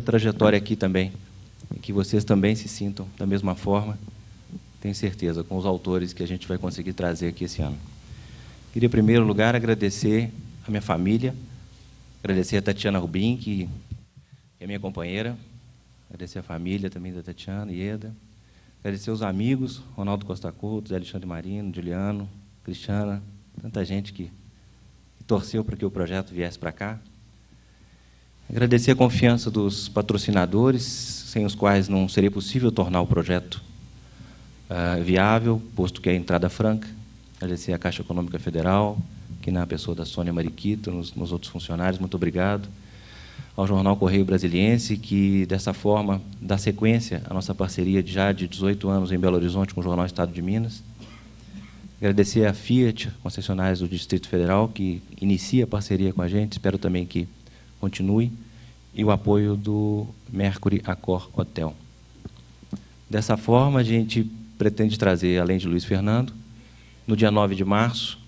trajetória aqui também, e que vocês também se sintam da mesma forma, tenho certeza, com os autores que a gente vai conseguir trazer aqui esse ano. Queria, em primeiro lugar, agradecer a minha família, agradecer a Tatiana Rubim, que é minha companheira, agradecer a família também da Tatiana, Ieda, agradecer os amigos, Ronaldo Costa Couto, Zé Alexandre Marino, Juliano, Cristiana, tanta gente que torceu para que o projeto viesse para cá. Agradecer a confiança dos patrocinadores, sem os quais não seria possível tornar o projeto viável, posto que é a entrada franca. Agradecer à Caixa Econômica Federal, que na pessoa da Sônia Mariquito, nos outros funcionários, muito obrigado. Ao Jornal Correio Brasiliense, que, dessa forma, dá sequência à nossa parceria já de 18 anos em Belo Horizonte com o Jornal Estado de Minas. Agradecer à Fiat, concessionárias do Distrito Federal, que inicia a parceria com a gente, espero também que continue, e o apoio do Mercury Accor Hotel. Dessa forma, a gente pretende trazer, além de Luiz Fernando, no dia 9 de março,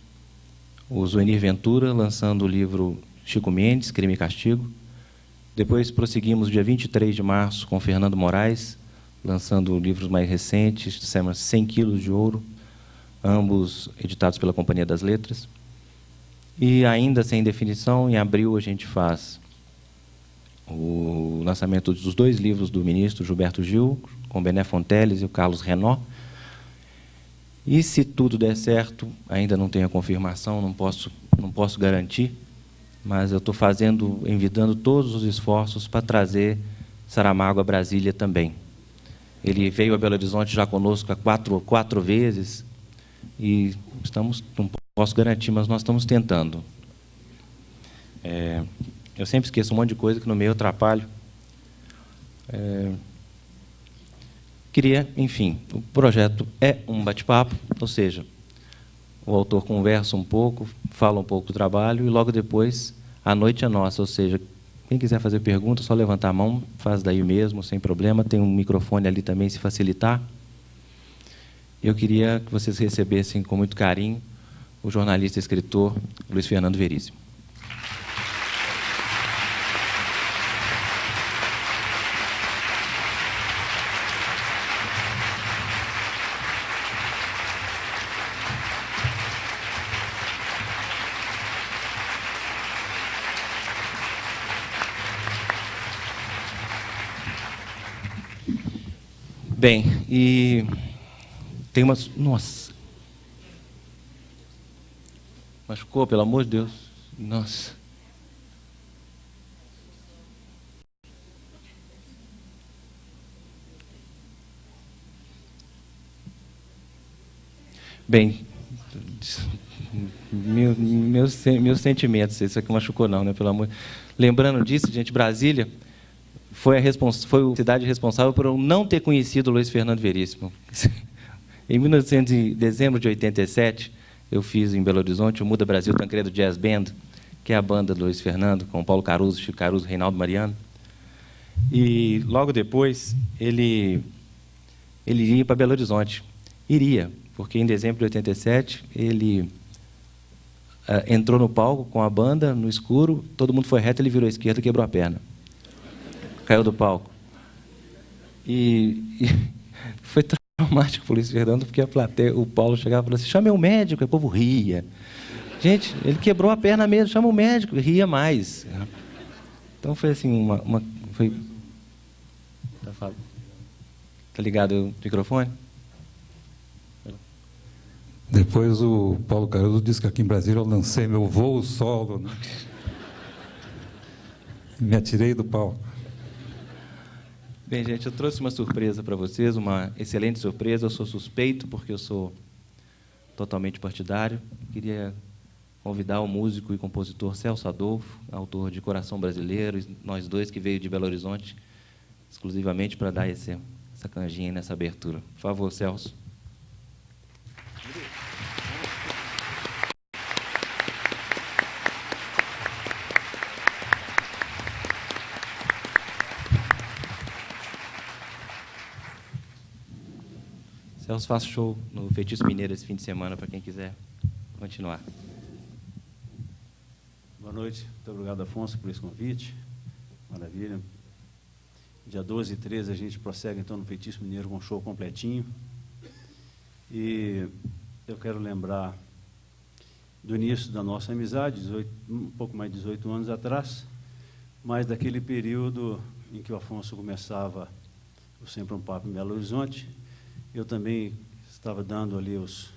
o Zuenir Ventura, lançando o livro Chico Mendes, Crime e Castigo. Depois prosseguimos, dia 23 de março, com Fernando Moraes, lançando livros mais recentes, chama-se 100 quilos de ouro, ambos editados pela Companhia das Letras. E, ainda sem definição, em abril a gente faz o lançamento dos 2 livros do ministro Gilberto Gil, com Bené Fonteles e o Carlos Renaud. E, se tudo der certo, ainda não tenho a confirmação, não posso garantir, mas eu estou envidando todos os esforços para trazer Saramago a Brasília também. Ele veio a Belo Horizonte já conosco quatro vezes, e não posso garantir, mas nós estamos tentando. Eu sempre esqueço um monte de coisa que no meio eu atrapalho. Queria, enfim, o projeto é um bate-papo, ou seja, o autor conversa um pouco, fala um pouco do trabalho, e logo depois a noite é nossa, ou seja, quem quiser fazer pergunta, é só levantar a mão, faz daí mesmo, sem problema, tem um microfone ali também, se facilitar. Eu queria que vocês recebessem com muito carinho o jornalista e escritor Luiz Fernando Veríssimo. Bem, e tem umas... Nossa! Machucou, pelo amor de Deus. Nossa. Bem, meus sentimentos, isso aqui machucou não, né? Pelo amor. Lembrando disso, gente, Brasília foi a cidade responsável por eu não ter conhecido Luiz Fernando Veríssimo. Em dezembro de 87, eu fiz em Belo Horizonte o Muda Brasil Tancredo Jazz Band, que é a banda do Luiz Fernando, com Paulo Caruso, Chico Caruso, Reinaldo Mariano. E, logo depois, ele iria para Belo Horizonte. Iria, porque em dezembro de 87, ele entrou no palco com a banda, no escuro, todo mundo foi reto, ele virou à esquerda e quebrou a perna. Caiu do palco. E foi traumático para o Luiz Fernando, porque a plateia, o Paulo chegava e falava assim, chame o médico, e o povo ria. Gente, ele quebrou a perna mesmo, chama o médico, e ria mais. Então foi assim, foi... Tá ligado o microfone? Depois o Paulo Caruso disse que aqui em Brasília eu lancei meu voo solo, né? Me atirei do palco. Bem, gente, eu trouxe uma surpresa para vocês, uma excelente surpresa. Eu sou suspeito, porque eu sou totalmente partidário. Queria convidar o músico e compositor Celso Adolfo, autor de Coração Brasileiro, e nós dois, que veio de Belo Horizonte, exclusivamente para dar essa canjinha nessa abertura. Por favor, Celso. Celso faz show no Feitiço Mineiro esse fim de semana, para quem quiser continuar. Boa noite. Muito obrigado, Afonso, por esse convite. Maravilha. Dia 12 e 13 a gente prossegue então no Feitiço Mineiro com um show completinho. E eu quero lembrar do início da nossa amizade, um pouco mais de 18 anos atrás, mas daquele período em que o Afonso começava o Sempre um Papo em Belo Horizonte. Eu também estava dando ali os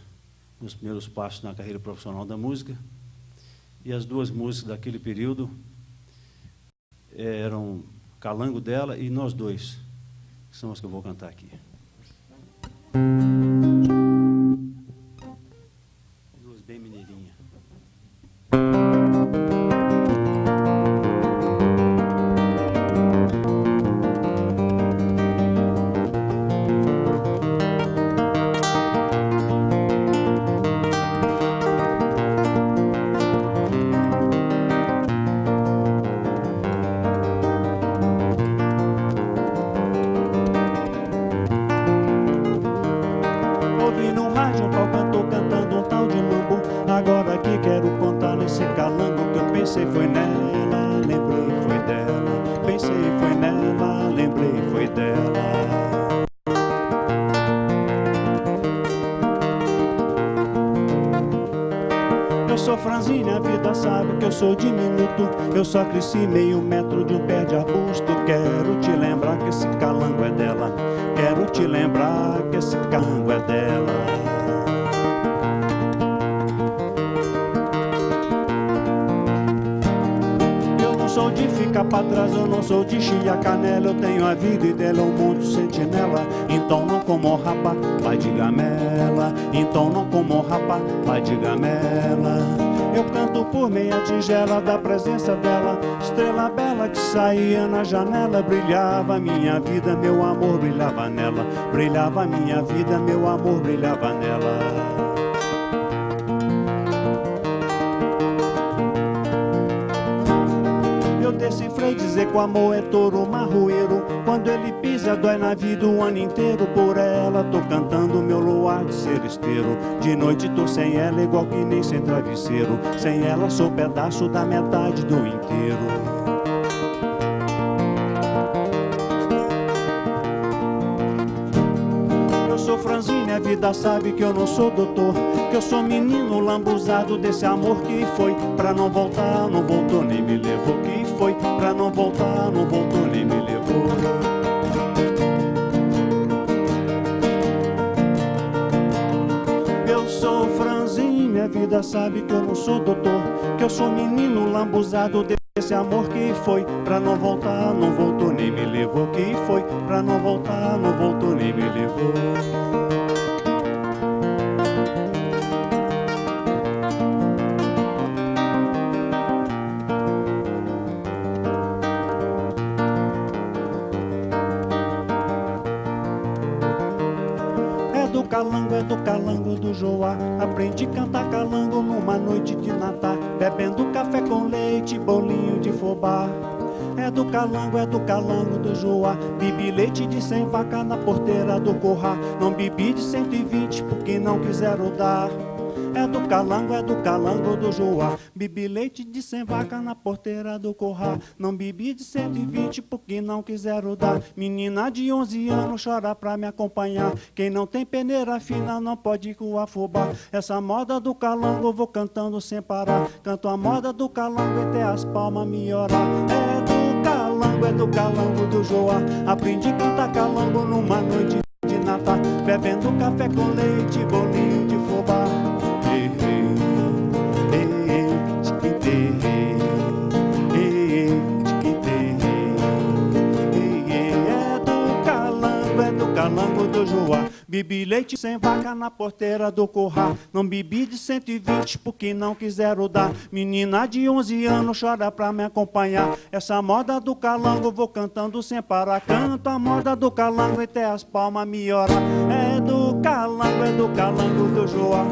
meus primeiros passos na carreira profissional da música, e as duas músicas daquele período eram Calango dela e Nós Dois, que são as que eu vou cantar aqui. Duas bem mineirinhas. Foi nela, lembrei, foi dela. Pensei, foi nela, lembrei, foi dela. Eu sou franzina, a vida sabe que eu sou diminuto. Eu só cresci meio metro de um pé de arbusto. Quero te lembrar que esse calango é dela. Quero te lembrar que esse calango é dela. Sou de ficar pra trás, eu não sou de chia canela. Eu tenho a vida e dela é um mundo sentinela. Então não como rapa, vai de gamela. Então não como rapa, vai de gamela. Eu canto por meia tigela da presença dela. Estrela bela que saía na janela. Brilhava a minha vida, meu amor brilhava nela. Brilhava a minha vida, meu amor brilhava nela. Decifrei dizer que o amor é touro marroeiro. Quando ele pisa dói na vida o ano inteiro. Por ela tô cantando meu luar de seresteiro. De noite tô sem ela igual que nem sem travesseiro. Sem ela sou pedaço da metade do inteiro. Eu sou franzina, a vida sabe que eu não sou doutor. Que eu sou menino lambuzado desse amor que foi. Pra não voltar, não voltou nem me levou. Que foi, pra não voltar, não voltou nem me levou. Eu sou franzin, minha vida sabe que eu não sou doutor. Que eu sou menino lambuzado desse amor que foi. Pra não voltar, não voltou nem me levou. Que foi, pra não voltar, não voltou nem me levou. É do calango do Joá. Aprendi a cantar calango numa noite de Natal, bebendo café com leite, bolinho de fubá. É do calango do Joá. Bebi leite de 100 vaca na porteira do curral. Não bebi de 120 porque não quiseram dar. É do calango do Joá. Bebi leite de 100 vaca na porteira do curral. Não bebi de 120 porque não quiseram dar. Menina de 11 anos chora pra me acompanhar. Quem não tem peneira fina não pode ir com a fubá. Essa moda do calango eu vou cantando sem parar. Canto a moda do calango até as palmas me orar. É do calango do Joá. Aprendi a cantar calango numa noite de Natal, bebendo café com leite, bolinho de fubá. Calango do Joá. Bebi leite sem vaca na porteira do curral. Não bebi de 120 porque não quiseram dar. Menina de 11 anos chora pra me acompanhar. Essa moda do calango vou cantando sem parar. Canto a moda do calango até as palmas me orar. É do calango do Joá.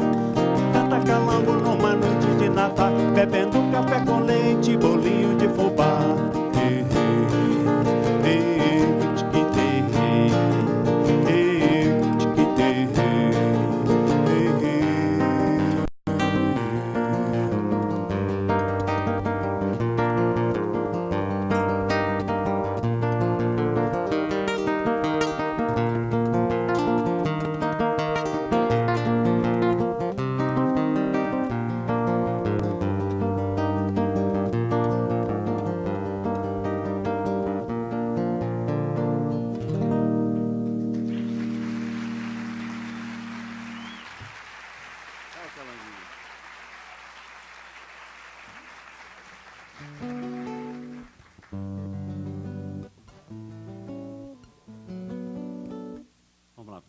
Canta calango numa noite de Natal, bebendo café com leite, bolinho de fubá.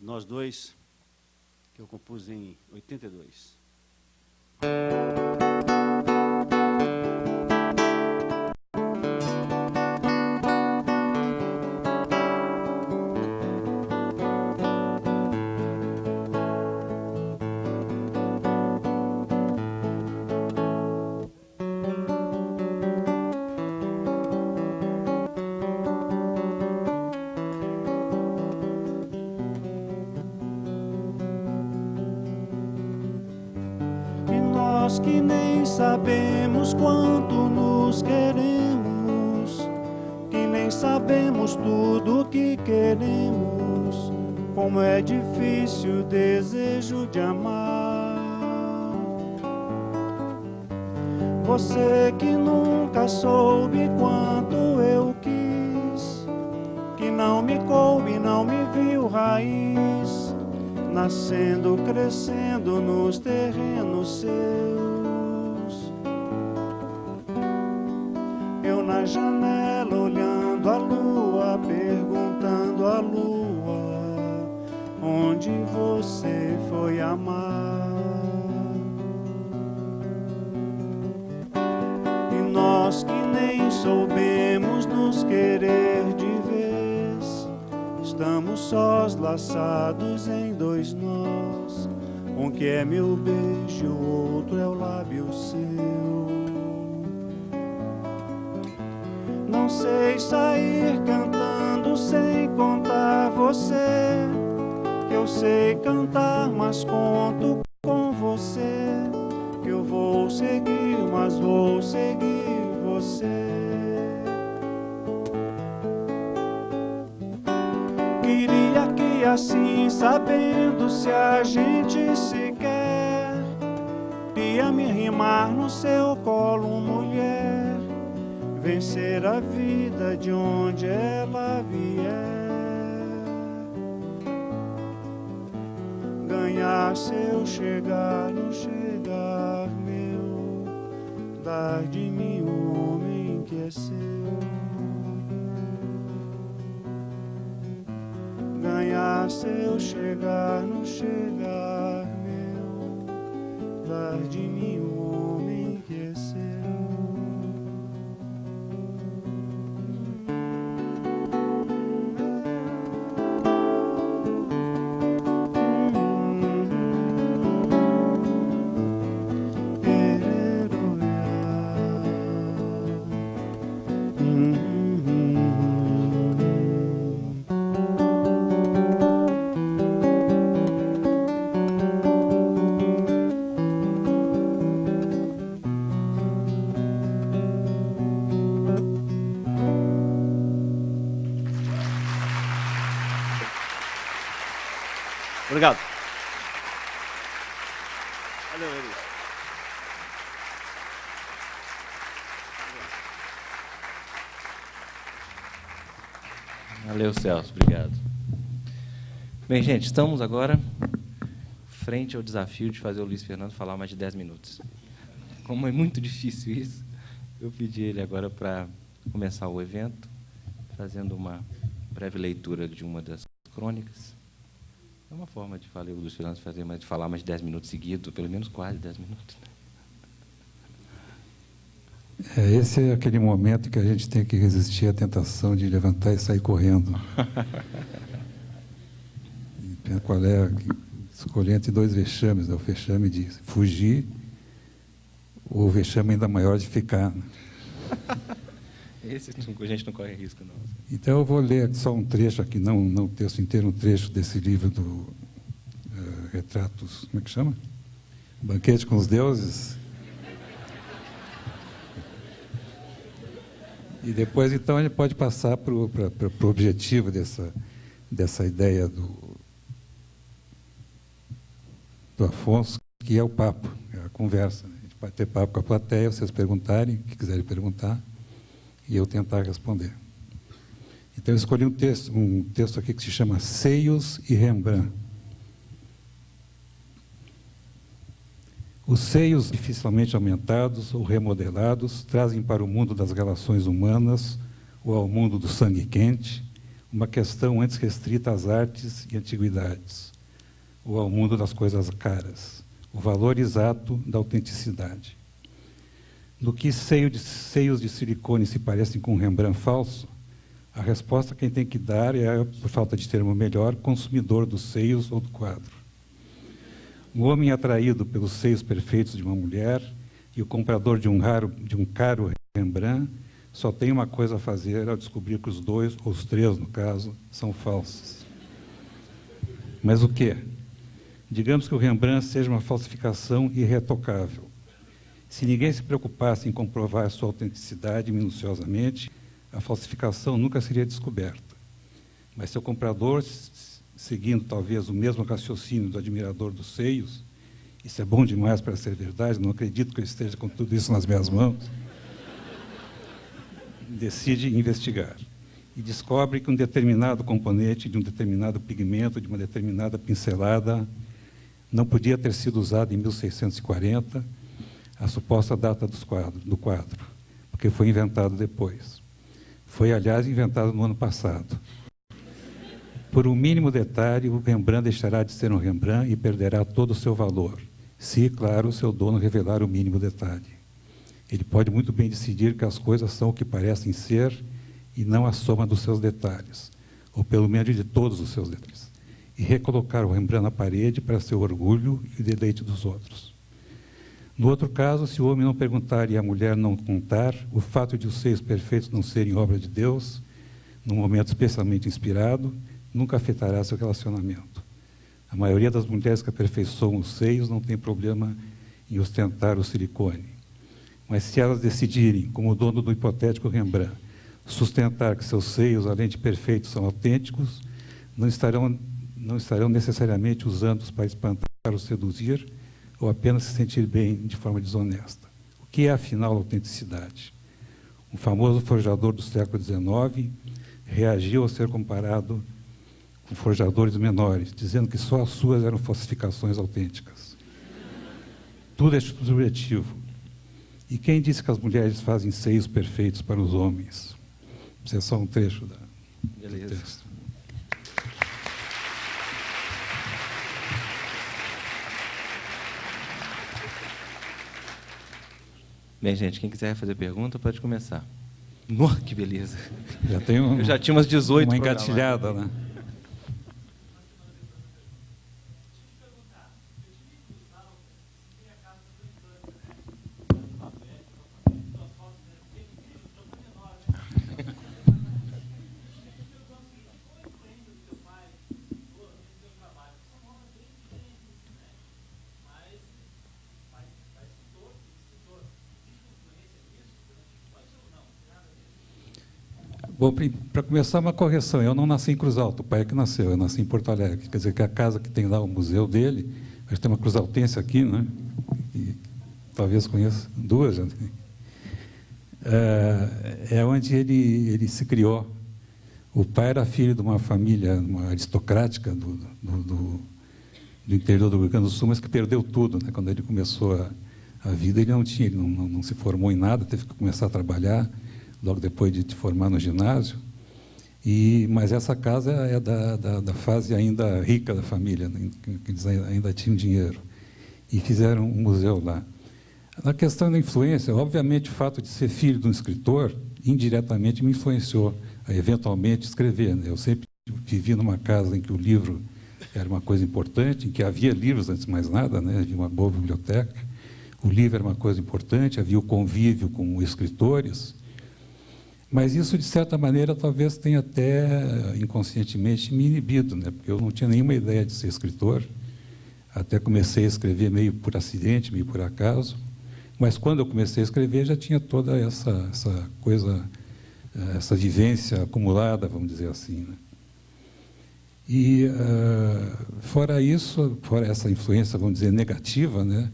Nós Dois, que eu compus em 82. Nós que nem sabemos quanto nos queremos, que nem sabemos tudo o que queremos, como é difícil o desejo de amar. Você que nunca soube quanto eu quis, que não me coube, não me viu raiz, nascendo, crescendo nos terrenos seus. Eu na janela olhando a lua, perguntando à lua onde você foi amar. E nós que nem soubemos nos querer de vez, estamos sós, laçados em dois nós. Um que é meu beijo, o outro é o lábio seu. Não sei sair cantando sem contar você, que eu sei cantar, mas conto com você, que eu vou seguir, mas vou seguir você. Queria que assim, sabendo se a gente se quer, ia me rimar no seu colo, mulher, vencer a vida de onde ela vier, ganhar seu chegar no chegar meu, dar de mim o homem que é seu. Ganhar seu chegar no chegar meu, dar de mim o homem que é seu. Obrigado. Valeu, Eli. Valeu, Celso. Obrigado. Bem, gente, estamos agora frente ao desafio de fazer o Luiz Fernando falar mais de 10 minutos. Como é muito difícil isso, eu pedi ele agora para começar o evento, fazendo uma breve leitura de uma das crônicas. É uma forma de falar o Luiz Fernando de falar mais de 10 minutos seguidos, pelo menos quase 10 minutos. Esse é aquele momento que a gente tem que resistir à tentação de levantar e sair correndo. Qual é? Escolher entre dois vexames, o vexame de fugir ou o vexame ainda maior de ficar. Esse a gente não corre risco, não. Então, eu vou ler só um trecho aqui, não o texto inteiro, um trecho desse livro do Retratos, como é que chama? Banquete com os Deuses. E depois, então, ele pode passar para o objetivo dessa ideia do Afonso, que é o papo, é a conversa. A gente pode ter papo com a plateia, vocês perguntarem, o que quiserem perguntar, e eu tentar responder. Então, eu escolhi um texto aqui que se chama Seios e Rembrandt. Os seios dificilmente aumentados ou remodelados trazem para o mundo das relações humanas ou ao mundo do sangue quente uma questão antes restrita às artes e antiguidades, ou ao mundo das coisas caras, o valor exato da autenticidade. No que seios de silicone se parecem com um Rembrandt falso, a resposta quem tem que dar é, por falta de termo melhor, consumidor dos seios ou do quadro. O homem atraído pelos seios perfeitos de uma mulher e o comprador de um caro Rembrandt só tem uma coisa a fazer ao descobrir que os dois, ou os três, no caso, são falsos. Mas o quê? Digamos que o Rembrandt seja uma falsificação irretocável. Se ninguém se preocupasse em comprovar a sua autenticidade minuciosamente, a falsificação nunca seria descoberta. Mas se o comprador, seguindo talvez o mesmo raciocínio do admirador dos seios, isso é bom demais para ser verdade, não acredito que eu esteja com tudo isso nas minhas mãos, decide investigar. E descobre que um determinado componente de um determinado pigmento, de uma determinada pincelada, não podia ter sido usado em 1640, a suposta data do quadro, porque foi inventado depois. Foi, aliás, inventado no ano passado. Por um mínimo detalhe, o Rembrandt deixará de ser um Rembrandt e perderá todo o seu valor, se, claro, o seu dono revelar o mínimo detalhe. Ele pode muito bem decidir que as coisas são o que parecem ser e não a soma dos seus detalhes, ou pelo menos de todos os seus detalhes, e recolocar o Rembrandt na parede para seu orgulho e o deleite dos outros. No outro caso, se o homem não perguntar e a mulher não contar, o fato de os seios perfeitos não serem obra de Deus, num momento especialmente inspirado, nunca afetará seu relacionamento. A maioria das mulheres que aperfeiçoam os seios não tem problema em ostentar o silicone. Mas se elas decidirem, como o dono do hipotético Rembrandt, sustentar que seus seios, além de perfeitos, são autênticos, não estarão necessariamente usando-os para espantar ou seduzir, ou apenas se sentir bem de forma desonesta. O que é, afinal, a autenticidade? Um famoso forjador do século XIX reagiu ao ser comparado com forjadores menores, dizendo que só as suas eram falsificações autênticas. Tudo é subjetivo. E quem disse que as mulheres fazem seios perfeitos para os homens? Isso é só um trecho do texto. Bem, gente, quem quiser fazer pergunta, pode começar. Nossa, que beleza. Já tem Eu já tinha umas 18 uma engatilhada, né? Bom, para começar, uma correção. Eu não nasci em Cruz Alta, o pai é que nasceu, eu nasci em Porto Alegre. Quer dizer, que a casa que tem lá, o museu dele, a gente tem uma cruzaltense aqui, né? E talvez conheça duas. Já. É onde ele se criou. O pai era filho de uma família aristocrática do interior do Rio Grande do Sul, mas que perdeu tudo, né? Quando ele começou a vida, ele não se formou em nada, teve que começar a trabalhar logo depois de se formar no ginásio. Mas essa casa é da fase ainda rica da família, né, que eles ainda tinham dinheiro. E fizeram um museu lá. Na questão da influência, obviamente, o fato de ser filho de um escritor, indiretamente me influenciou a, eventualmente, escrever. Né? Eu sempre vivi numa casa em que o livro era uma coisa importante, em que havia livros, antes de mais nada, né? Havia uma boa biblioteca. O livro era uma coisa importante, havia o convívio com escritores. Mas isso, de certa maneira, talvez tenha até inconscientemente me inibido, né? Porque eu não tinha nenhuma ideia de ser escritor. Até comecei a escrever meio por acidente, meio por acaso. Mas quando eu comecei a escrever, já tinha toda essa coisa, essa vivência acumulada, vamos dizer assim, né? E, fora isso, fora essa influência, vamos dizer, negativa, né?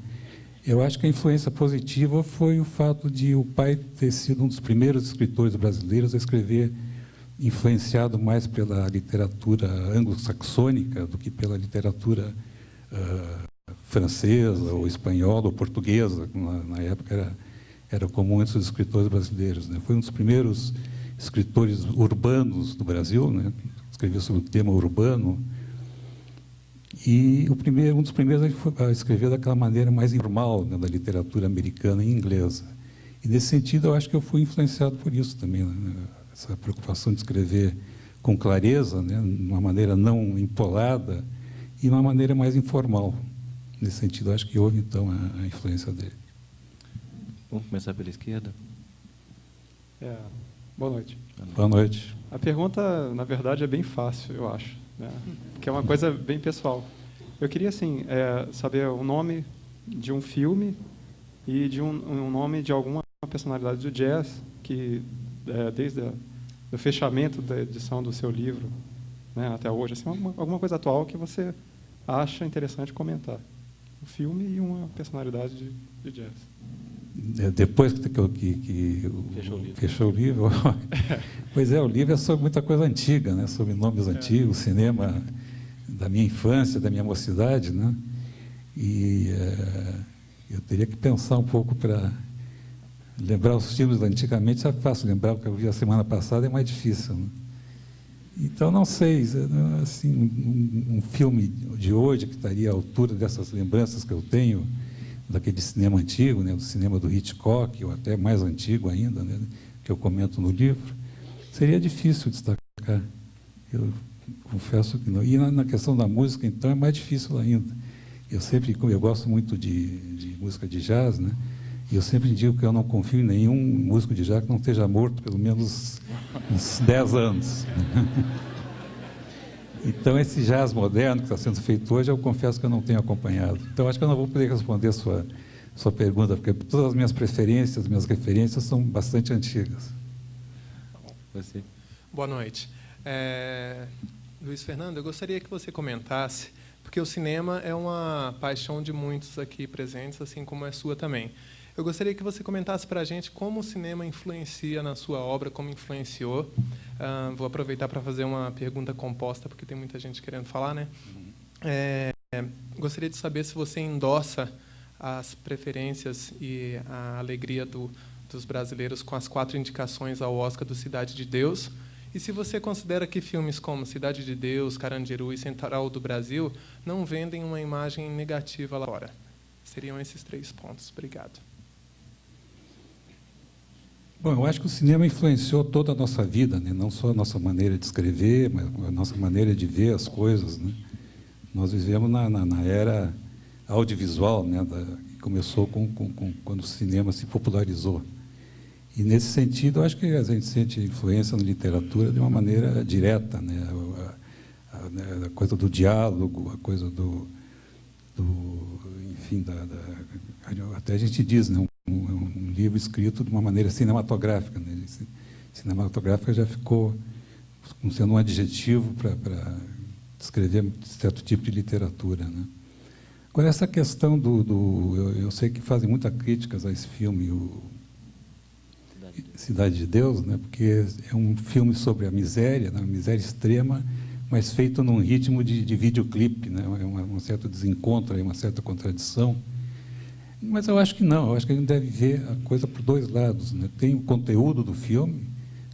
Eu acho que a influência positiva foi o fato de o pai ter sido um dos primeiros escritores brasileiros a escrever, influenciado mais pela literatura anglo-saxônica do que pela literatura francesa, ou espanhola, ou portuguesa. Na época era comum entre os escritores brasileiros, né? Foi um dos primeiros escritores urbanos do Brasil, né? escrever sobre o tema urbano. E um dos primeiros a escrever daquela maneira mais informal, né, da literatura americana e inglesa. E, nesse sentido, eu acho que eu fui influenciado por isso também, né, essa preocupação de escrever com clareza, né, de uma maneira não empolada e de uma maneira mais informal. Nesse sentido, eu acho que houve, então, a influência dele. Vamos começar pela esquerda? Boa noite. Boa noite. A pergunta, na verdade, é bem fácil, eu acho, né? Que é uma coisa bem pessoal. Eu queria, assim, saber o nome de um filme e de um nome de alguma personalidade do jazz que, desde o fechamento da edição do seu livro, né, até hoje, assim, alguma coisa atual que você acha interessante comentar. Um filme e uma personalidade de jazz. Depois que fechou o livro. Pois é, o livro é sobre muita coisa antiga, né? Sobre nomes antigos, cinema da minha infância, da minha mocidade, né? E eu teria que pensar um pouco para lembrar os filmes antigamente. É fácil lembrar, o que eu vi a semana passada é mais difícil, né? Então, não sei, assim, um filme de hoje que estaria à altura dessas lembranças que eu tenho daquele cinema antigo, né, do cinema do Hitchcock, ou até mais antigo ainda, né, que eu comento no livro, seria difícil destacar. Eu confesso que não. E na questão da música, então, é mais difícil ainda. Eu gosto muito de música de jazz, né, e eu sempre digo que eu não confio em nenhum músico de jazz que não esteja morto pelo menos uns 10 anos. Então, esse jazz moderno que está sendo feito hoje, eu confesso que eu não tenho acompanhado. Então, acho que eu não vou poder responder a sua pergunta, porque todas as minhas preferências, minhas referências são bastante antigas. Você. Boa noite. Luiz Fernando, eu gostaria que você comentasse, porque o cinema é uma paixão de muitos aqui presentes, assim como é sua também. Eu gostaria que você comentasse para a gente como o cinema influencia na sua obra, como influenciou. Vou aproveitar para fazer uma pergunta composta, porque tem muita gente querendo falar, né? Gostaria de saber se você endossa as preferências e a alegria dos brasileiros com as 4 indicações ao Oscar do Cidade de Deus, e se você considera que filmes como Cidade de Deus, Carandiru e Central do Brasil não vendem uma imagem negativa lá fora. Seriam esses 3 pontos. Obrigado. Bom, eu acho que o cinema influenciou toda a nossa vida, né? Não só a nossa maneira de escrever, mas a nossa maneira de ver as coisas, né? Nós vivemos na era audiovisual, né? Que começou quando o cinema se popularizou. E, nesse sentido, eu acho que a gente sente influência na literatura de uma maneira direta, né? A coisa do diálogo, a coisa enfim, até a gente diz, né? Um livro escrito de uma maneira cinematográfica, né? Cinematográfica já ficou sendo um adjetivo para descrever certo tipo de literatura, né? Agora, essa questão eu sei que fazem muitas críticas a esse filme, o Cidade de Deus, né? Porque é um filme sobre a miséria, né? Miséria extrema, mas feito num ritmo de videoclipe, né? É um certo desencontro, uma certa contradição. Mas eu acho que não, eu acho que a gente deve ver a coisa por 2 lados, né? Tem o conteúdo do filme,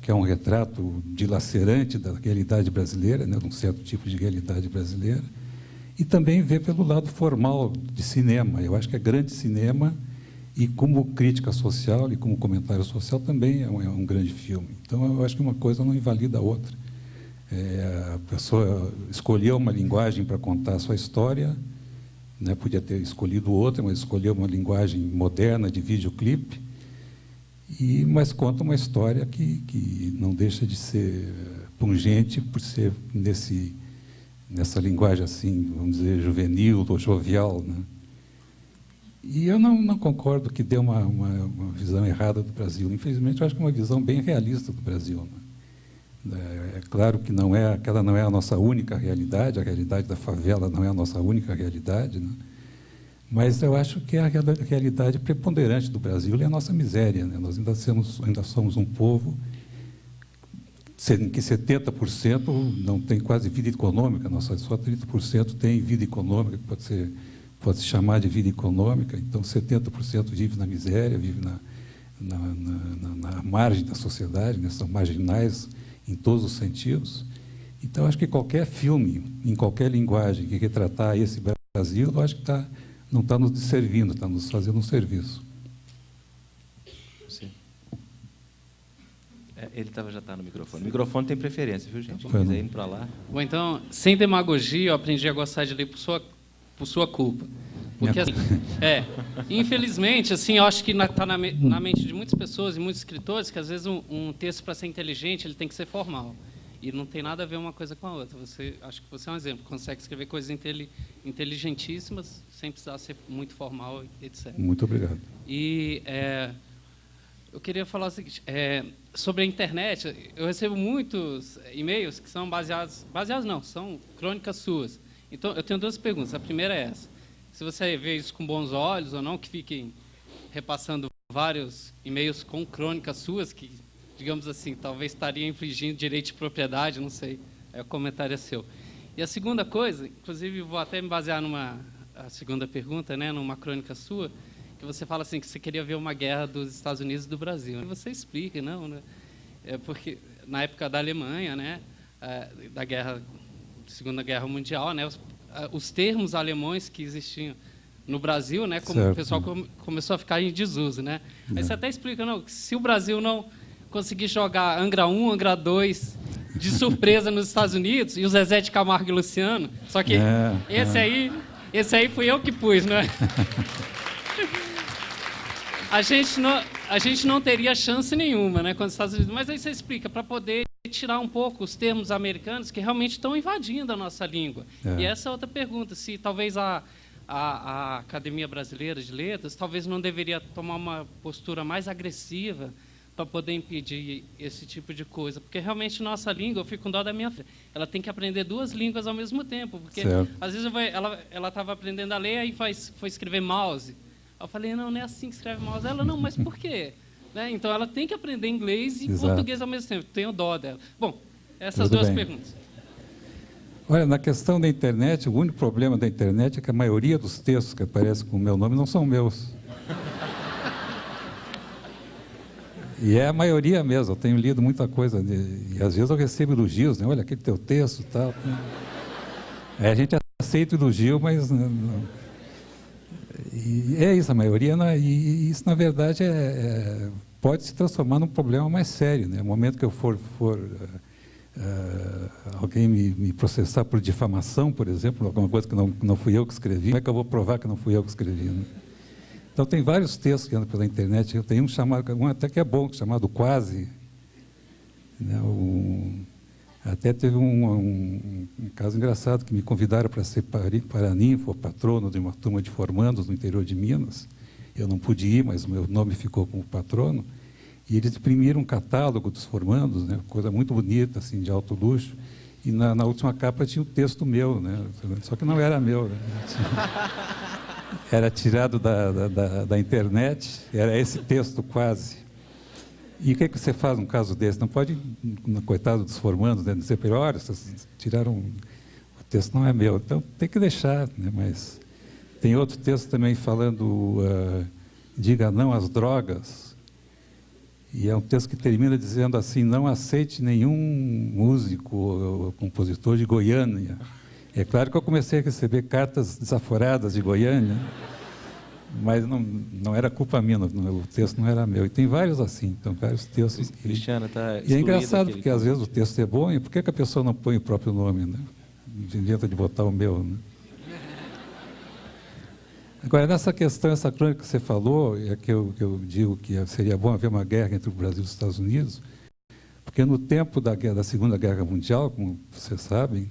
que é um retrato dilacerante da realidade brasileira, né? De um certo tipo de realidade brasileira, e também ver pelo lado formal de cinema. Eu acho que é grande cinema, e como crítica social e como comentário social também é um grande filme. Então, eu acho que uma coisa não invalida a outra. A pessoa escolheu uma linguagem para contar a sua história, né? Podia ter escolhido outra, mas escolheu uma linguagem moderna de videoclipe, mas conta uma história que não deixa de ser pungente por ser nessa linguagem assim, vamos dizer, juvenil ou jovial, né? E eu não concordo que dê uma visão errada do Brasil. Infelizmente, eu acho que é uma visão bem realista do Brasil, né? É claro que aquela não é a nossa única realidade, a realidade da favela não é a nossa única realidade, né? Mas eu acho que a realidade preponderante do Brasil é a nossa miséria, né? Nós ainda somos um povo em que 70% não tem quase vida econômica, só 30% tem vida econômica, que pode se chamar de vida econômica. Então, 70% vive na miséria, vive na margem da sociedade, né? São marginais em todos os sentidos. Então, acho que qualquer filme, em qualquer linguagem, que retratar esse Brasil, eu acho que não está nos servindo, está nos fazendo um serviço. Sim. Ele já está no microfone. O microfone tem preferência, viu, gente? Quem Foi, quiser ir para lá. Bom, então, sem demagogia, eu aprendi a gostar de ler por sua culpa. Porque, assim, infelizmente, assim, eu acho que está na mente de muitas pessoas e muitos escritores que, às vezes, um texto, para ser inteligente, ele tem que ser formal. E não tem nada a ver uma coisa com a outra. Acho que você é um exemplo. Consegue escrever coisas inteligentíssimas sem precisar ser muito formal, etc. Muito obrigado. E eu queria falar o seguinte, sobre a internet. Eu recebo muitos e-mails que são baseados não, são crônicas suas. Então, eu tenho duas perguntas. A primeira é essa. Se você vê isso com bons olhos ou não, que fiquem repassando vários e-mails com crônicas suas, que, digamos assim, talvez estaria infringindo direito de propriedade, não sei. O comentário é seu. E a segunda coisa, inclusive vou até me basear a segunda pergunta, né, numa crônica sua, que você fala assim, que você queria ver uma guerra dos Estados Unidos e do Brasil. E você explica, não, né? Porque na época da Alemanha, né, da Segunda Guerra Mundial, né, os termos alemães que existiam no Brasil, né, como certo. O pessoal começou a ficar em desuso, né? Aí você até explica, não, que se o Brasil não conseguir jogar Angra 1, Angra 2 de surpresa nos Estados Unidos, e o Zezé de Camargo e Luciano, só que esse aí fui eu que pus, né? A gente não teria chance nenhuma, né, com os Estados Unidos. Mas aí você explica, para poder tirar um pouco os termos americanos que realmente estão invadindo a nossa língua. E essa é outra pergunta, se talvez a Academia Brasileira de Letras talvez não deveria tomar uma postura mais agressiva para poder impedir esse tipo de coisa. Porque realmente nossa língua, eu fico com dó da minha filha, ela tem que aprender duas línguas ao mesmo tempo. Porque às vezes ela estava aprendendo a ler e foi escrever mouse. Eu falei, não é assim que escreve mouse. Ela, não, mas por quê? Né? Então, ela tem que aprender inglês e português ao mesmo tempo. Tenho dó dela. Bom, essas duas perguntas. Olha, na questão da internet, o único problema da internet é que a maioria dos textos que aparecem com o meu nome não são meus. E é a maioria mesmo. Eu tenho lido muita coisa. E às vezes eu recebo elogios, né? Olha, aquele teu texto e tal. Aí a gente aceita o elogio, mas... E é isso, a maioria, e isso, na verdade, pode se transformar num problema mais sério, né? No momento que eu for alguém me processar por difamação, por exemplo, alguma coisa que não fui eu que escrevi, como é que eu vou provar que não fui eu que escrevi, né? Então, tem vários textos que andam pela internet, eu tenho um até que é bom, chamado Quase, né? Até teve um caso engraçado, que me convidaram para ser paraninfo, patrono de uma turma de formandos no interior de Minas. Eu não pude ir, mas o meu nome ficou como patrono. E eles imprimiram um catálogo dos formandos, né, coisa muito bonita, assim, de alto luxo. E na última capa tinha um texto meu, né, só que não era meu. Né, era tirado da internet, era esse texto Quase. E o que você faz num caso desse? Não pode, coitado dos formandos, né, dizer para ele, olha, vocês tiraram, o texto não é meu. Então, tem que deixar, né? Mas tem outro texto também falando, diga não às drogas. E é um texto que termina dizendo assim, não aceite nenhum músico ou compositor de Goiânia. É claro que eu comecei a receber cartas desaforadas de Goiânia, mas não era culpa minha, o texto não era meu. E tem vários assim, então vários textos. Cristiano está e é engraçado, porque às vezes o texto é bom, e por que a pessoa não põe o próprio nome, né? Inventa de botar o meu, né? Agora, nessa questão, essa crônica que você falou, é que eu digo que seria bom haver uma guerra entre o Brasil e os Estados Unidos, porque no tempo da Segunda Guerra Mundial, como vocês sabem,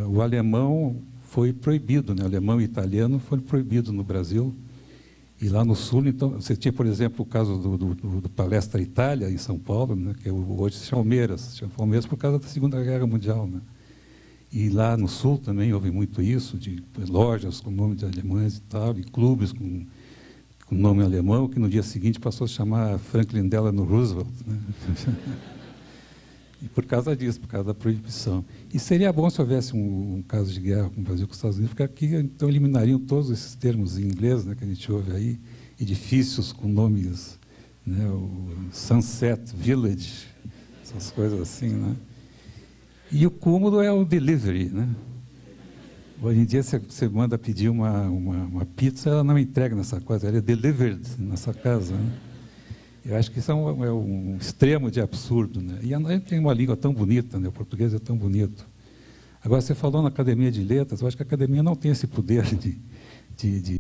o alemão foi proibido, né? O alemão e o italiano foram proibidos no Brasil. E lá no Sul, então, você tinha, por exemplo, o caso do Palestra Itália, em São Paulo, né? Que hoje se chama Palmeiras por causa da Segunda Guerra Mundial, né? E lá no Sul também houve muito isso, de lojas com nome de alemães e tal, e clubes com nome alemão, que no dia seguinte passou a chamar Franklin Delano Roosevelt, né? E por causa disso, por causa da proibição. E seria bom se houvesse um caso de guerra com o Brasil e com os Estados Unidos, porque aqui então eliminariam todos esses termos em inglês, né, que a gente ouve aí, edifícios com nomes, né, o Sunset Village, essas coisas assim, né? E o cúmulo é o delivery, né? Hoje em dia, você manda pedir uma pizza, ela não entrega nessa casa, ela é delivered na sua casa, né? Eu acho que isso é um extremo de absurdo, né? E a gente tem uma língua tão bonita, né? O português é tão bonito. Agora, você falou na Academia de Letras, eu acho que a Academia não tem esse poder de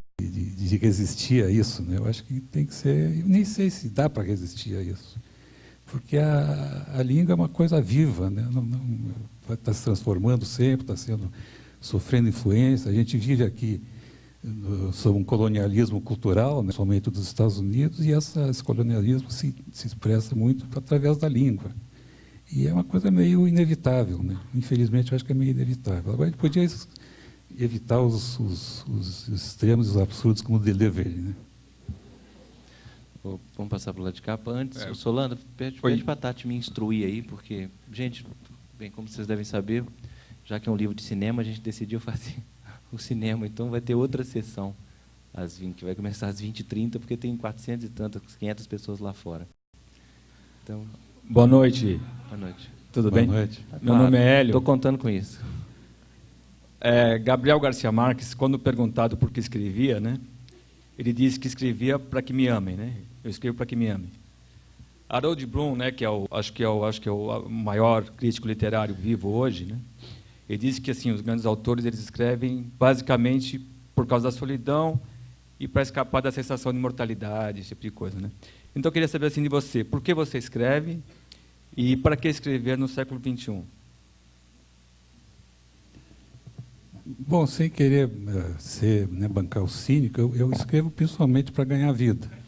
resistir a isso, né? Eu acho que tem que ser... Eu nem sei se dá para resistir a isso. Porque a língua é uma coisa viva, né? Não está se transformando sempre, está sofrendo influência. A gente vive aqui sob um colonialismo cultural, né, somente dos Estados Unidos, e esse colonialismo se expressa muito através da língua. E é uma coisa meio inevitável, né? Infelizmente, eu acho que é meio inevitável. Agora, a gente podia evitar os extremos e os absurdos como o delivery, né? Vamos passar para o lado de cá. Antes, Solano, pede para a Tati me instruir aí, porque, gente, bem, como vocês devem saber, já que é um livro de cinema, a gente decidiu fazer o cinema, então vai ter outra sessão que vai começar às 20h30, porque tem 400 e tantas, 500 pessoas lá fora. Então, boa noite. Boa noite. Tudo bem? Boa noite. Meu nome é Hélio. Estou contando com isso. Gabriel Garcia Marques, quando perguntado por que escrevia, né, ele disse que escrevia para que me amem, né? Eu escrevo para que me amem. Harold Bloom, né, que acho que é o maior crítico literário vivo hoje, né? Ele disse que assim, os grandes autores eles escrevem basicamente por causa da solidão e para escapar da sensação de imortalidade, esse tipo de coisa, né? Então eu queria saber assim de você, por que você escreve e para que escrever no século XXI? Bom, sem querer bancar o cínico, eu escrevo principalmente para ganhar vida.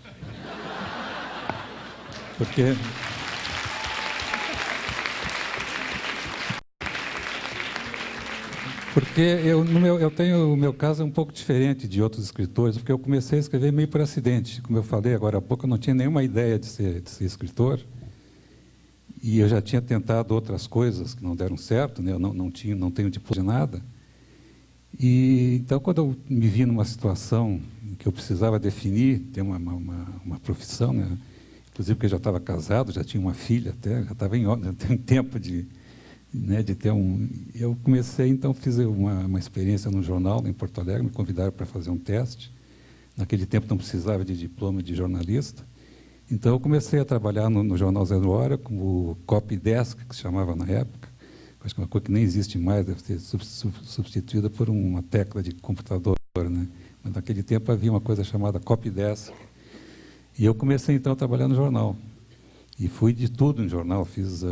Porque o meu caso é um pouco diferente de outros escritores, porque eu comecei a escrever meio por acidente. Como eu falei agora há pouco, eu não tinha nenhuma ideia de ser escritor. E eu já tinha tentado outras coisas que não deram certo, né? Eu não tenho diploma de nada. E então, quando eu me vi numa situação em que eu precisava definir, ter uma profissão, né? Inclusive porque eu já estava casado, já tinha uma filha até, já estava já tem tempo de ter um... Eu comecei, então, fiz uma experiência no jornal, em Porto Alegre, me convidaram para fazer um teste. Naquele tempo não precisava de diploma de jornalista. Então, eu comecei a trabalhar no Jornal Zero Hora, como copy desk, que se chamava na época. Acho que é uma coisa que nem existe mais, deve ser substituída por uma tecla de computador, né? Mas naquele tempo havia uma coisa chamada copy desk. E eu comecei, então, a trabalhar no jornal. E fui de tudo no jornal, fiz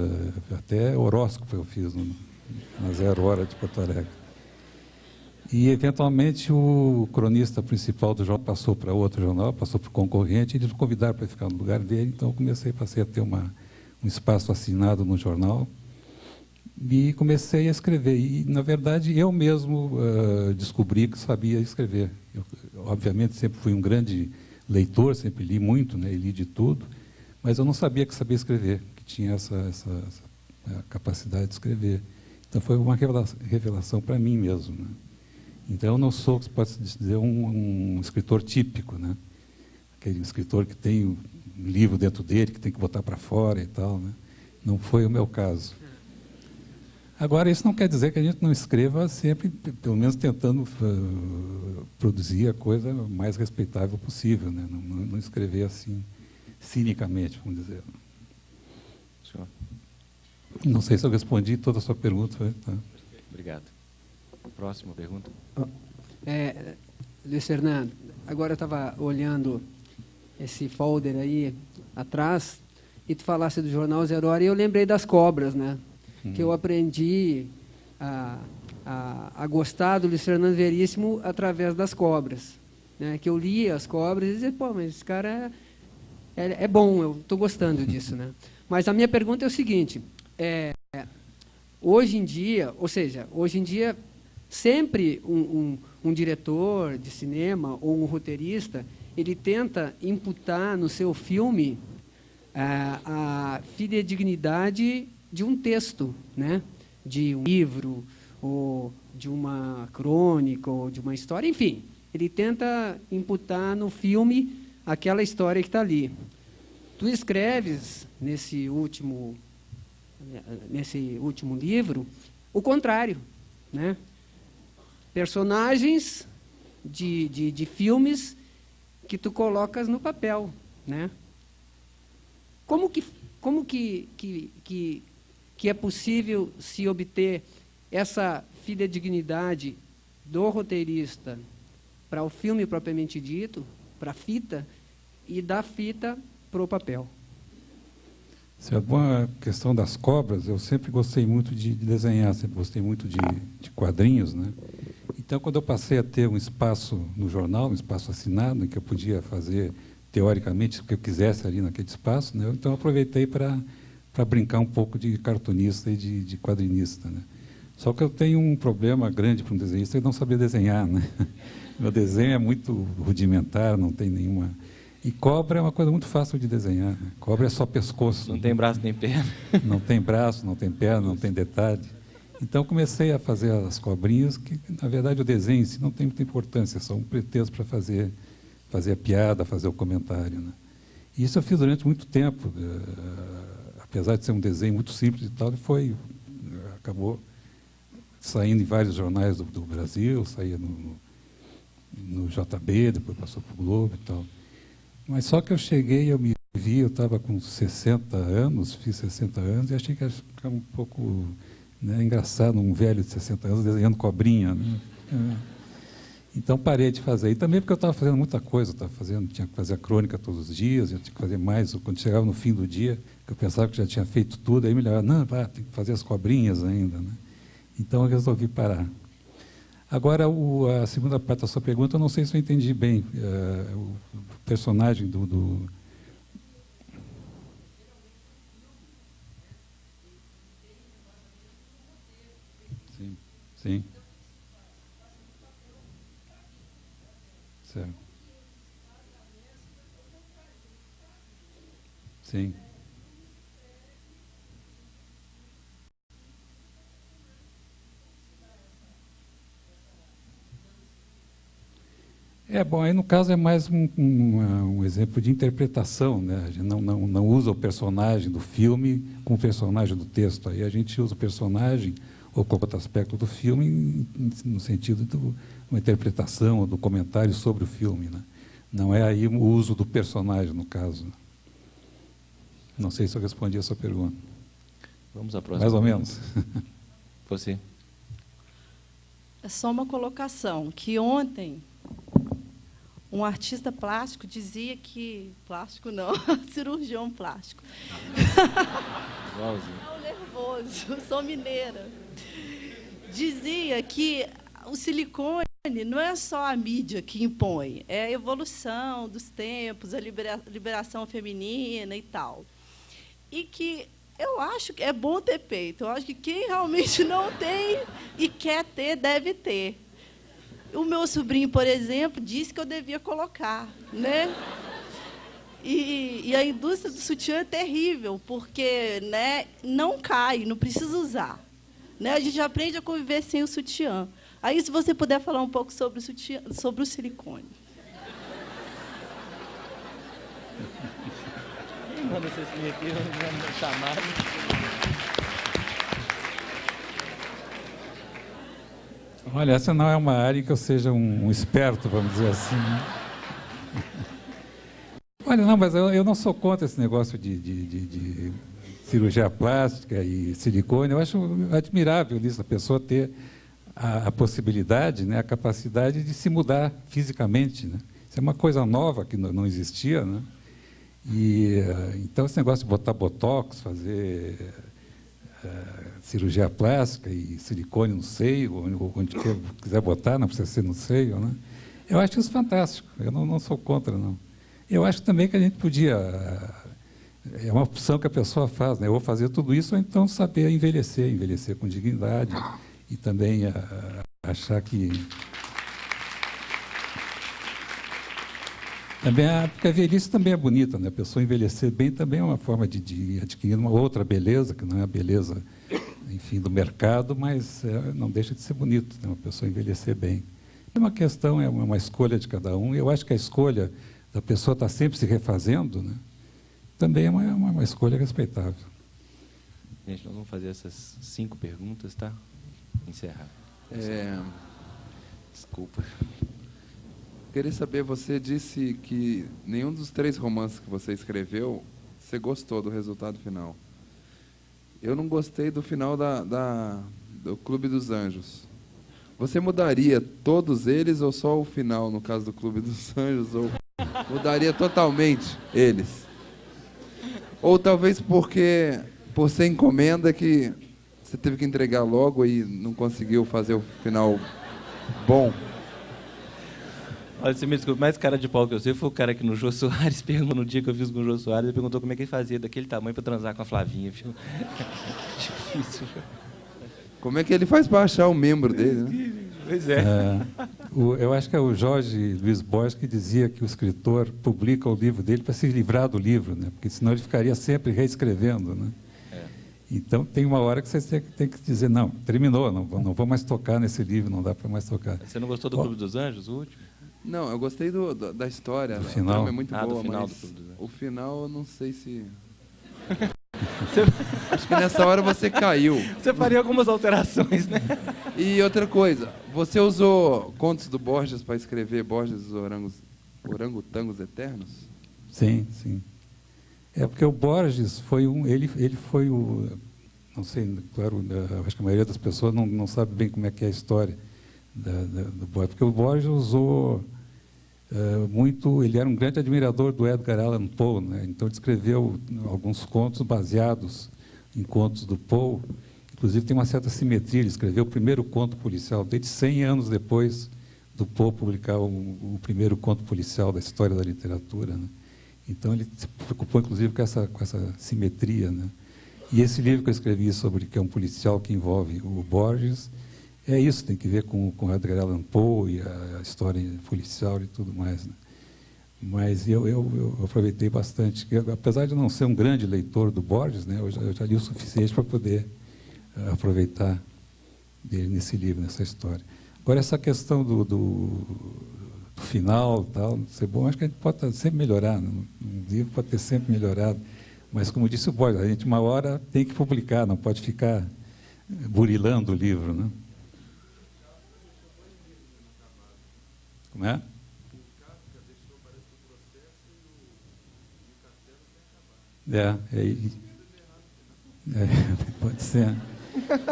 até horóscopo eu fiz na Zero Hora de Porto Alegre. E, eventualmente, o cronista principal do jornal passou para outro jornal, passou para o concorrente, e eles me convidaram para ficar no lugar dele, então eu passei a ter um espaço assinado no jornal, e comecei a escrever. E, na verdade, eu mesmo descobri que sabia escrever. Eu, obviamente, sempre fui um grande leitor, sempre li muito, né, e li de tudo, mas eu não sabia que sabia escrever, que tinha essa capacidade de escrever. Então, foi uma revelação para mim mesmo, né? Então, eu não sou, pode-se dizer, um escritor típico, né? Aquele escritor que tem um livro dentro dele, que tem que botar para fora e tal, né? Não foi o meu caso. Agora, isso não quer dizer que a gente não escreva sempre, pelo menos tentando produzir a coisa mais respeitável possível, né? Não escrever assim, cinicamente, vamos dizer. Senhor. Não sei se eu respondi toda a sua pergunta. Tá? Obrigado. Próxima pergunta. Luiz Fernando, agora eu estava olhando esse folder aí atrás e tu falasse do Jornal Zero Hora e eu lembrei das cobras, né? Que eu aprendi a gostar do Luiz Fernando Veríssimo através das cobras, né? Que eu lia as cobras e dizia, pô, mas esse cara é bom, eu estou gostando disso, né? Mas a minha pergunta é o seguinte, hoje em dia, sempre um diretor de cinema ou um roteirista, ele tenta imputar no seu filme a fidedignidade de um texto, né? De um livro, ou de uma crônica, ou de uma história, enfim. Ele tenta imputar no filme aquela história que está ali. Tu escreves, nesse último nesse último livro, o contrário, né? Personagens de filmes que tu colocas no papel, né? Como que é possível se obter essa fidedignidade do roteirista para o filme propriamente dito, para a fita, e da fita para o papel? Certo. A questão das cobras, eu sempre gostei muito de desenhar, sempre gostei muito de quadrinhos, né? Então, quando eu passei a ter um espaço no jornal, um espaço assinado, em que eu podia fazer, teoricamente, o que eu quisesse ali naquele espaço, né? Então, eu aproveitei para brincar um pouco de cartunista e de quadrinista, né? Só que eu tenho um problema grande para um desenhista, é não saber desenhar, né? Meu desenho é muito rudimentar, não tem nenhuma... E cobra é uma coisa muito fácil de desenhar, né? Cobra é só pescoço. Não tem braço nem perna. Não tem braço, não tem perna, não tem detalhe. Então, comecei a fazer as cobrinhas, que, na verdade, o desenho em si não tem muita importância, é só um pretexto para fazer a piada, fazer o comentário, né? E isso eu fiz durante muito tempo. Apesar de ser um desenho muito simples e tal, acabou saindo em vários jornais do Brasil, saía no JB, depois passou para o Globo e tal. Mas só que eu cheguei, eu me vi, eu estava com 60 anos, fiz 60 anos, e achei que ia ficar um pouco, né, engraçado, um velho de 60 anos desenhando cobrinha, né? Então parei de fazer. E também porque eu estava fazendo muita coisa, tinha que fazer a crônica todos os dias, eu tinha que fazer mais, quando chegava no fim do dia, que eu pensava que já tinha feito tudo, aí me lembrava, não, tem que fazer as cobrinhas ainda, né? Então eu resolvi parar. Agora, a segunda parte da sua pergunta, eu não sei se eu entendi bem. O personagem do... Sim, sim. Certo. Sim. Bom, aí no caso é mais um exemplo de interpretação, né? A gente não usa o personagem do filme com o personagem do texto. Aí a gente usa o personagem ou qualquer outro aspecto do filme no sentido de uma interpretação ou do comentário sobre o filme, né? Não é aí o uso do personagem, no caso. Não sei se eu respondi a sua pergunta. Vamos à próxima. Mais ou menos. Você. É só uma colocação, que ontem um artista plástico dizia que... Plástico não, cirurgião plástico. Não, nervoso, sou mineira. Dizia que o silicone não é só a mídia que impõe, é a evolução dos tempos, a liberação feminina e tal. E que eu acho que é bom ter peito, eu acho que quem realmente não tem e quer ter, deve ter. O meu sobrinho, por exemplo, disse que eu devia colocar, né? E a indústria do sutiã é terrível, porque, né, não cai, não precisa usar, né? A gente aprende a conviver sem o sutiã. Aí, se você puder falar um pouco sobre o sutiã, sobre o silicone. Manda vocês me aqui, me chamaram. Olha, essa não é uma área em que eu seja um esperto, vamos dizer assim, né? Olha, não, mas eu não sou contra esse negócio de cirurgia plástica e silicone. Eu acho admirável isso, a pessoa ter a possibilidade, né, a capacidade de se mudar fisicamente, né? Isso é uma coisa nova que não existia, né? Então, esse negócio de botar botox, fazer cirurgia plástica e silicone no seio, ou onde quiser botar, não precisa ser no seio, né? Eu acho isso fantástico, eu não sou contra, não. Eu acho também que a gente podia... É uma opção que a pessoa faz, né? Ou fazer tudo isso, ou então saber envelhecer com dignidade, e também achar que... Porque a velhice também é bonita, né? A pessoa envelhecer bem também é uma forma de adquirir uma outra beleza, que não é a beleza, enfim, do mercado, mas não deixa de ser bonito, né? Uma pessoa envelhecer bem. É uma questão, é uma escolha de cada um, e eu acho que a escolha da pessoa estar sempre se refazendo, né? Também é uma escolha respeitável. Gente, nós vamos fazer essas 5 perguntas, tá? Encerrar. Desculpa. Queria saber, você disse que nenhum dos 3 romances que você escreveu, você gostou do resultado final. Eu não gostei do final do Clube dos Anjos. Você mudaria todos eles ou só o final, no caso do Clube dos Anjos, ou mudaria totalmente eles? Ou talvez porque, por ser encomenda, que você teve que entregar logo e não conseguiu fazer o final bom? Olha, você me desculpa, mais cara de pau que eu sei foi o cara que no Jô Soares perguntou, no dia que eu fiz com o Jô Soares, ele perguntou como é que ele fazia daquele tamanho para transar com a Flavinha. Viu? Difícil. Como é que ele faz para achar o membro dele, né? Pois é. Eu acho que é o Jorge Luiz Borges que dizia que o escritor publica o livro dele para se livrar do livro, né? Porque senão ele ficaria sempre reescrevendo, né? Então, tem uma hora que você tem que dizer, não, terminou, não vou mais tocar nesse livro, não dá para mais tocar. Você não gostou do Clube dos Anjos, o último? Não, eu gostei da história. Do final? A trama é muito boa, do final mas do Clube dos Anjos. O final eu não sei se... Acho que nessa hora você caiu. Você faria algumas alterações, né? E outra coisa, você usou contos do Borges para escrever Borges dos Orangotangos Eternos? Sim, sim. É porque o Borges foi ele foi o... Não sei, claro, acho que a maioria das pessoas não sabe bem como é que é a história do Borges, porque o Borges usou muito... Ele era um grande admirador do Edgar Allan Poe, né? Então ele escreveu alguns contos baseados em contos do Poe. Inclusive tem uma certa simetria, ele escreveu o primeiro conto policial dele 100 anos depois do Poe publicar o primeiro conto policial da história da literatura, né? Então ele se preocupou inclusive com essa simetria, né? E esse livro que eu escrevi sobre que é um policial que envolve o Borges, é isso, tem que ver com Edgar Allan Poe e a história policial e tudo mais, né? Mas eu aproveitei bastante, apesar de não ser um grande leitor do Borges, né, eu já li o suficiente para poder aproveitar dele nesse livro, nessa história. Agora, essa questão do final, tal, ser bom, acho que a gente pode sempre melhorar, né? Um livro pode ter sempre melhorado, mas, como disse o Borges, a gente uma hora tem que publicar, não pode ficar burilando o livro, né? Como é? Pode ser.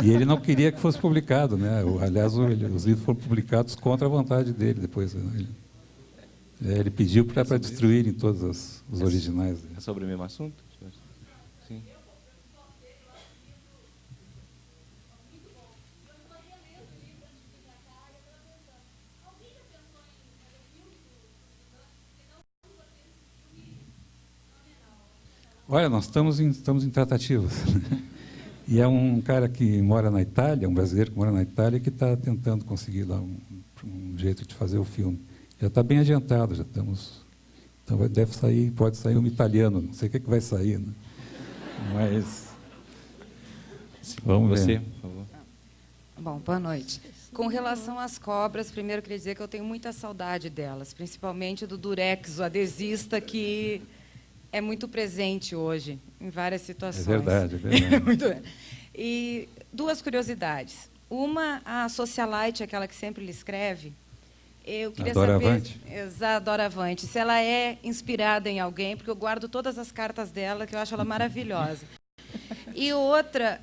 E ele não queria que fosse publicado, né? Aliás, os livros foram publicados contra a vontade dele depois. Ele pediu para destruírem todos os originais dele. É sobre o mesmo assunto? Sim. Olha, nós estamos em tratativas. E é um cara que mora na Itália, um brasileiro que mora na Itália, que está tentando conseguir lá um jeito de fazer o filme. Já está bem adiantado, já estamos... Então pode sair um italiano, não sei o que vai sair, né? Mas... Vamos ver. Por favor. Bom, boa noite. Com relação às cobras, primeiro eu queria dizer que eu tenho muita saudade delas, principalmente do Durex, o adesista, que é muito presente hoje, em várias situações. É verdade, é verdade. Muito... E 2 curiosidades. Uma, a socialite, aquela que sempre lhe escreve, eu queria saber... Exato, Doravante. Se ela é inspirada em alguém, porque eu guardo todas as cartas dela, que eu acho ela maravilhosa. E outra,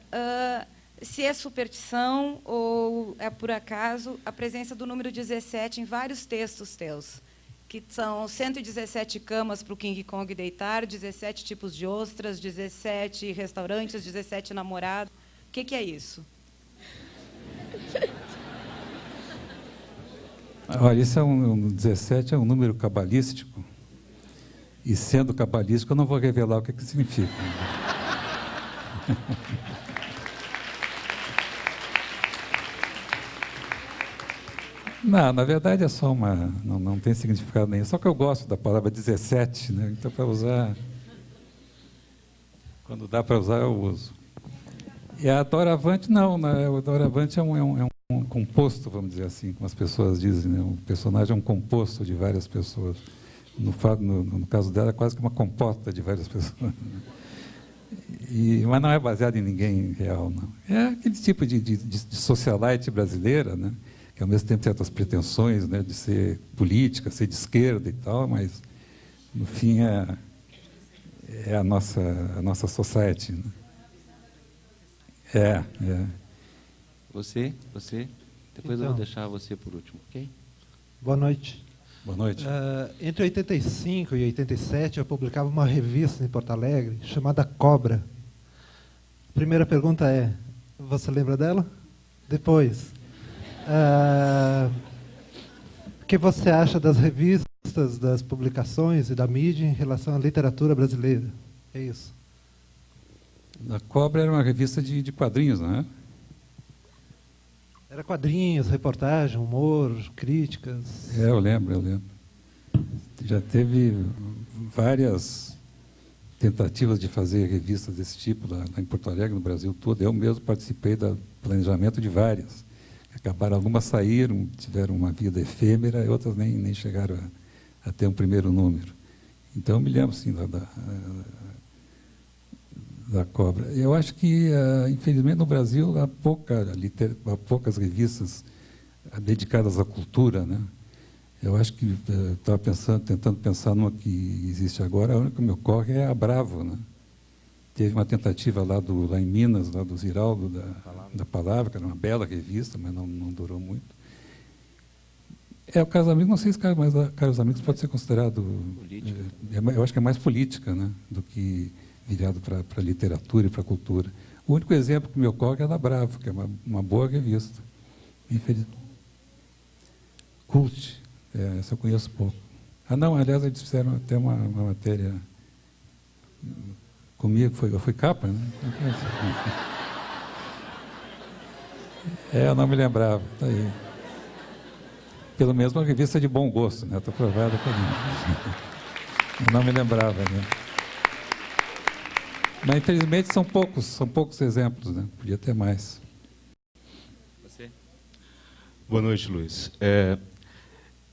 se é superstição ou é por acaso a presença do número 17 em vários textos teus, que são 117 camas para o King Kong deitar, 17 tipos de ostras, 17 restaurantes, 17 namorados. O que é isso? Olha, isso 17 é um número cabalístico, e sendo cabalístico eu não vou revelar o que significa. Não, na verdade é só uma... Não tem significado nenhum. Só que eu gosto da palavra 17, né? Então, para usar... Quando dá para usar, eu uso. E a doravante, não. Né? O doravante é um composto, vamos dizer assim, como as pessoas dizem, né? O personagem é um composto de várias pessoas. No caso dela, é quase que uma compota de várias pessoas. Mas não é baseado em ninguém real, não. É aquele tipo de socialite brasileira, né? Que ao mesmo tempo tem certas pretensões, né, de ser política, ser de esquerda e tal, mas no fim é a nossa society, né? Você. Depois eu vou deixar você por último, ok? Boa noite. Boa noite. Entre 85 e 87, eu publicava uma revista em Porto Alegre chamada Cobra. A primeira pergunta é, você lembra dela? Depois, o que você acha das revistas, das publicações e da mídia em relação à literatura brasileira? É isso. A Cobra era uma revista de quadrinhos, não é? Era quadrinhos, reportagem, humor, críticas. Eu lembro. Já teve várias tentativas de fazer revistas desse tipo lá em Porto Alegre, no Brasil todo. Eu mesmo participei do planejamento de várias. Acabaram, algumas saíram, tiveram uma vida efêmera, e outras nem chegaram a ter um primeiro número. Então, eu me lembro, sim, da Cobra. Eu acho que, infelizmente, no Brasil há poucas revistas dedicadas à cultura, né? Eu acho que estava tentando pensar numa que existe agora. A única que me ocorre é a Bravo, né? Teve uma tentativa lá em Minas, lá do Ziraldo, da Palavra, que era uma bela revista, mas não durou muito. O Caros Amigos, não sei se Caros Amigos pode ser considerado... eu acho que é mais política, né, do que virado para a literatura e para a cultura. O único exemplo que me ocorre é da Bravo, que é uma boa revista. Cult, essa eu conheço pouco. Não, aliás, eles fizeram até uma matéria comigo, eu fui capa, né? Eu não me lembrava, está aí. Pelo menos uma revista de bom gosto, né? Está provada para mim. Eu não me lembrava, né? Mas, infelizmente, são poucos exemplos, né? Podia ter mais. Você? Boa noite, Luiz.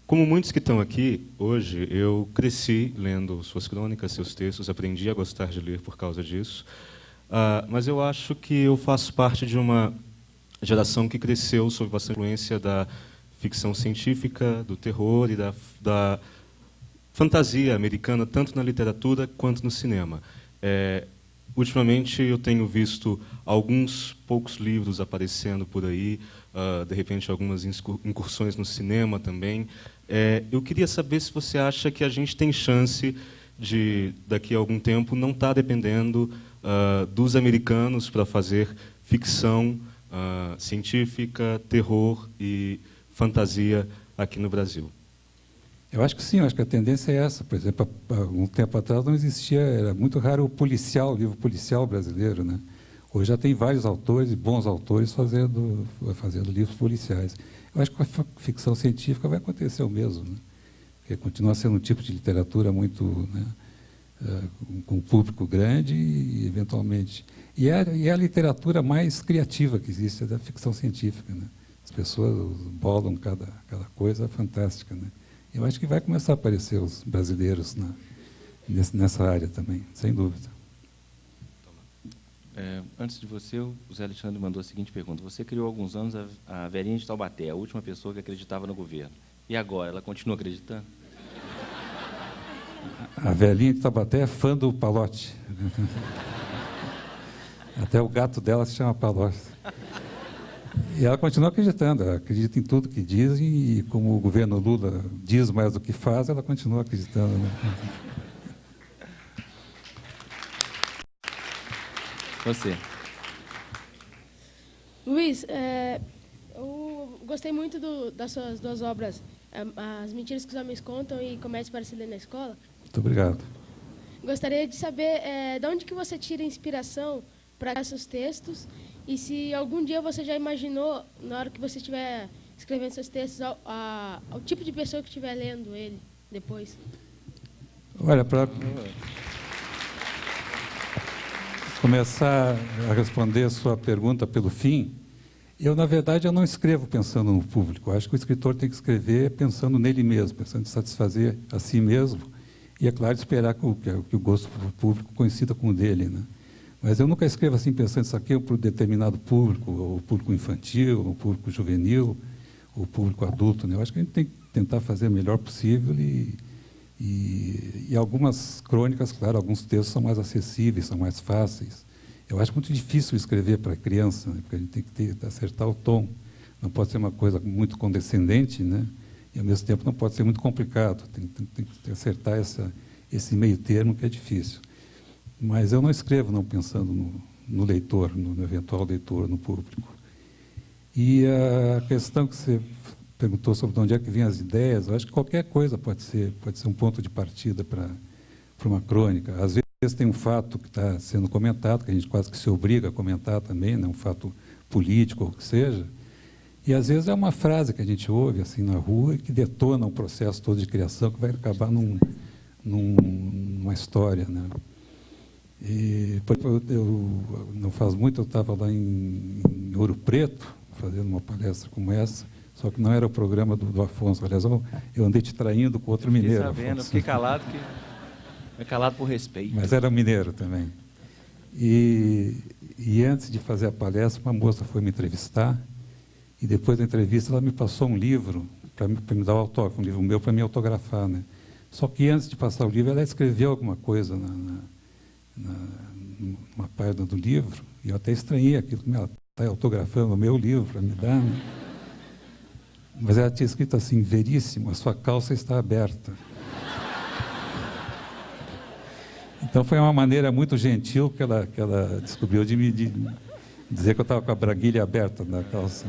Como muitos que estão aqui, hoje, eu cresci lendo suas crônicas, seus textos, aprendi a gostar de ler por causa disso, mas eu acho que eu faço parte de uma geração que cresceu sob bastante influência da ficção científica, do terror e da fantasia americana, tanto na literatura quanto no cinema. Ultimamente, eu tenho visto alguns poucos livros aparecendo por aí, de repente, algumas incursões no cinema também. Eu queria saber se você acha que a gente tem chance de, daqui a algum tempo, não estar dependendo dos americanos para fazer ficção científica, terror e fantasia aqui no Brasil. Eu acho que sim, eu acho que a tendência é essa. Por exemplo, há algum tempo atrás não existia, era muito raro o livro policial brasileiro, né? Hoje já tem vários autores, bons autores, fazendo livros policiais. Eu acho que com a ficção científica vai acontecer o mesmo, né? Porque continua sendo um tipo de literatura muito, né, com um público grande e, eventualmente... E é a literatura mais criativa que existe, é da ficção científica, né? As pessoas bolam cada coisa fantástica, né? Eu acho que vai começar a aparecer os brasileiros nessa área também, sem dúvida. Antes de você, o Zé Alexandre mandou a seguinte pergunta. Você criou há alguns anos a velhinha de Taubaté, a última pessoa que acreditava no governo. E agora, ela continua acreditando? A velhinha de Taubaté é fã do Palote. Até o gato dela se chama Palote. E ela continua acreditando, ela acredita em tudo que dizem, e como o governo Lula diz mais do que faz, ela continua acreditando. Né? Você. Luiz, eu gostei muito das suas duas obras, As Mentiras que os Homens Contam e Comédia para se Ler na Escola. Muito obrigado. Gostaria de saber de onde que você tira inspiração para esses textos e se algum dia você já imaginou, na hora que você estiver escrevendo seus textos, ao tipo de pessoa que estiver lendo ele depois. Olha, para começar a responder a sua pergunta pelo fim, na verdade, eu não escrevo pensando no público. Eu acho que o escritor tem que escrever pensando nele mesmo, pensando em satisfazer a si mesmo e, é claro, esperar que o gosto do público coincida com o dele, né? Mas eu nunca escrevo assim pensando isso aqui é para um determinado público, ou público infantil, ou público juvenil, ou público adulto, né? Eu acho que a gente tem que tentar fazer o melhor possível e algumas crônicas, claro, alguns textos são mais acessíveis, são mais fáceis. Eu acho muito difícil escrever para criança, né? Porque a gente tem que acertar o tom. Não pode ser uma coisa muito condescendente, né? E, ao mesmo tempo, não pode ser muito complicado. Tem que acertar esse meio termo, que é difícil. Mas eu não escrevo não pensando no leitor, no eventual leitor, no público. E a questão que você perguntou sobre de onde é que vêm as ideias, eu acho que qualquer coisa pode ser um ponto de partida para uma crônica. Às vezes tem um fato que está sendo comentado, que a gente quase que se obriga a comentar também, né? Um fato político ou o que seja. E às vezes é uma frase que a gente ouve assim na rua e que detona um processo todo de criação que vai acabar numa história, né? E não faz muito eu estava lá em Ouro Preto fazendo uma palestra como essa, só que não era o programa do Afonso. Aliás, eu andei te traindo com outro mineiro. Sabendo, fiquei calado, calado por respeito. Mas era mineiro também. E antes de fazer a palestra, uma moça foi me entrevistar. E depois da entrevista, ela me passou um livro para me dar o autógrafo, um livro meu para me autografar, né? Só que antes de passar o livro, ela escreveu alguma coisa numa página do livro, e eu até estranhei aquilo, ela está autografando o meu livro para me dar, né? Mas ela tinha escrito assim: veríssimo, a sua calça está aberta. Então foi uma maneira muito gentil que ela descobriu de dizer que eu estava com a braguilha aberta na calça.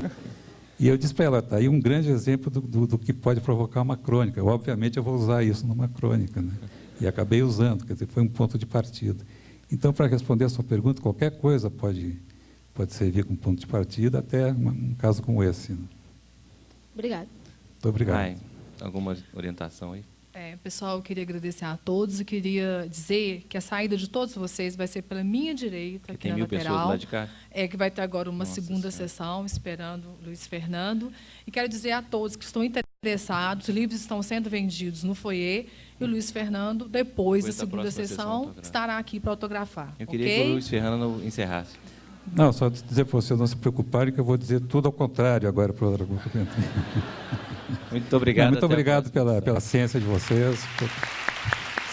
E eu disse para ela: está aí um grande exemplo do que pode provocar uma crônica. Obviamente eu vou usar isso numa crônica, né? E acabei usando, quer dizer, foi um ponto de partida. Então, para responder a sua pergunta, qualquer coisa pode servir como ponto de partida, até um caso como esse, né? Obrigado. Muito obrigado. Ai, alguma orientação aí? Pessoal, eu queria agradecer a todos e queria dizer que a saída de todos vocês vai ser pela minha direita, aqui na lateral. Tem 1000 pessoas lá de cá? Que vai ter agora uma segunda sessão, esperando o Luiz Fernando. E quero dizer a todos que estão interessados, os livros estão sendo vendidos no foyer, e o Luiz Fernando, depois da segunda sessão, estará aqui para autografar. Eu queria que o Luiz Fernando encerrasse. Não, só dizer para vocês não se preocuparem, que eu vou dizer tudo ao contrário agora para o outro argumento. Muito obrigado. Muito obrigado pela ciência de vocês, por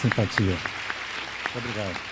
simpatia. Muito obrigado.